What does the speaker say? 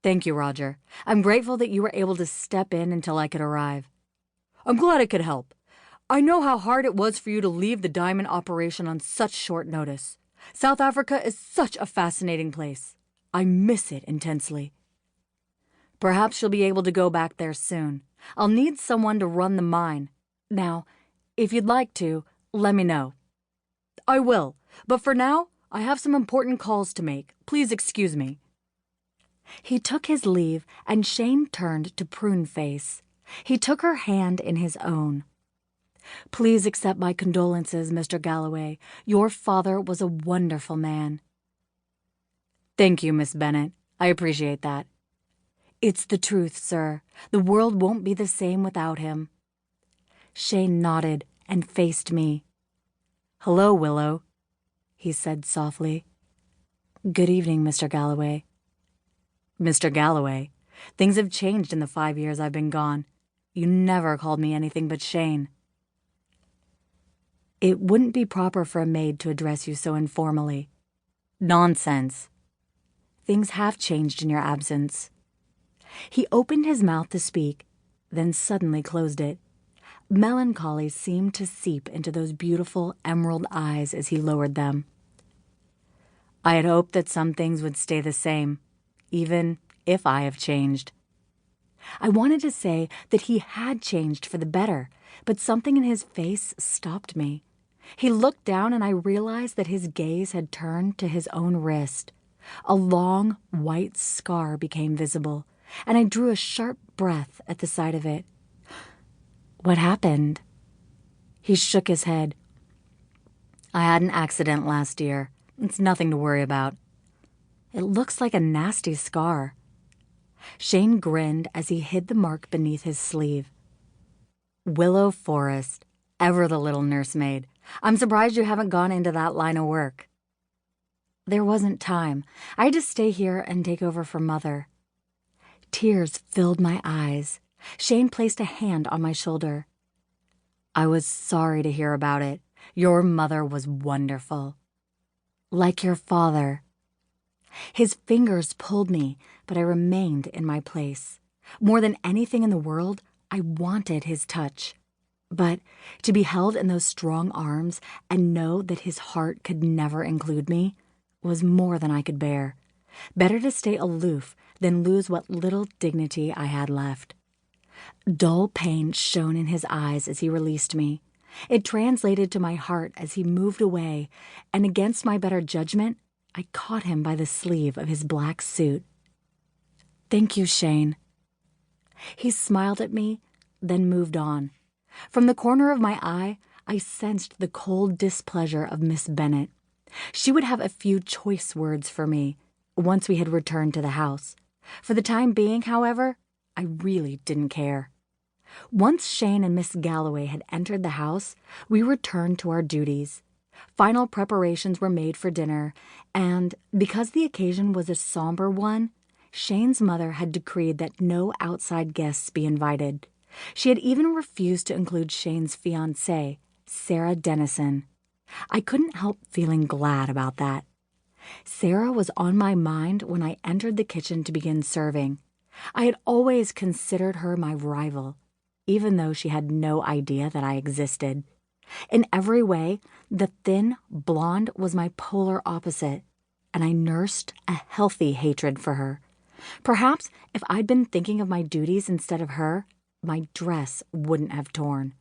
Thank you, Roger. I'm grateful that you were able to step in until I could arrive. I'm glad I could help. I know how hard it was for you to leave the diamond operation on such short notice. South Africa is such a fascinating place. I miss it intensely. Perhaps you'll be able to go back there soon. I'll need someone to run the mine. Now, if you'd like to, let me know. I will, but for now, I have some important calls to make. Please excuse me. He took his leave, and Shane turned to Pruneface. He took her hand in his own. Please accept my condolences, Mr. Galloway. Your father was a wonderful man. Thank you, Miss Bennet. I appreciate that. It's the truth, sir. The world won't be the same without him. Shane nodded and faced me. Hello, Willow, he said softly. Good evening, Mr. Galloway. Mr. Galloway, things have changed in the 5 years I've been gone. You never called me anything but Shane. It wouldn't be proper for a maid to address you so informally. Nonsense. Things have changed in your absence. He opened his mouth to speak, then suddenly closed it. Melancholy seemed to seep into those beautiful emerald eyes as he lowered them. I had hoped that some things would stay the same, even if I have changed. I wanted to say that he had changed for the better, but something in his face stopped me. He looked down and I realized that his gaze had turned to his own wrist. A long, white scar became visible, and I drew a sharp breath at the sight of it. What happened? He shook his head. I had an accident last year. It's nothing to worry about. It looks like a nasty scar. Shane grinned as he hid the mark beneath his sleeve. Willow Forrest, ever the little nursemaid. I'm surprised you haven't gone into that line of work. There wasn't time. I had to stay here and take over for Mother. Tears filled my eyes. Shane placed a hand on my shoulder. I was sorry to hear about it. Your mother was wonderful. Like your father. His fingers pulled me, but I remained in my place. More than anything in the world, I wanted his touch. But to be held in those strong arms and know that his heart could never include me was more than I could bear. Better to stay aloof than lose what little dignity I had left. Dull pain shone in his eyes as he released me. It translated to my heart as he moved away, and against my better judgment, I caught him by the sleeve of his black suit. Thank you, Shane. He smiled at me, then moved on. From the corner of my eye, I sensed the cold displeasure of Miss Bennet. She would have a few choice words for me once we had returned to the house. For the time being, however, I really didn't care. Once Shane and Miss Galloway had entered the house, we returned to our duties. Final preparations were made for dinner, and because the occasion was a somber one, Shane's mother had decreed that no outside guests be invited. She had even refused to include Shane's fiancée, Sarah Dennison. I couldn't help feeling glad about that. Sarah was on my mind when I entered the kitchen to begin serving. I had always considered her my rival, even though she had no idea that I existed. In every way, the thin blonde was my polar opposite, and I nursed a healthy hatred for her. Perhaps if I'd been thinking of my duties instead of her, my dress wouldn't have torn.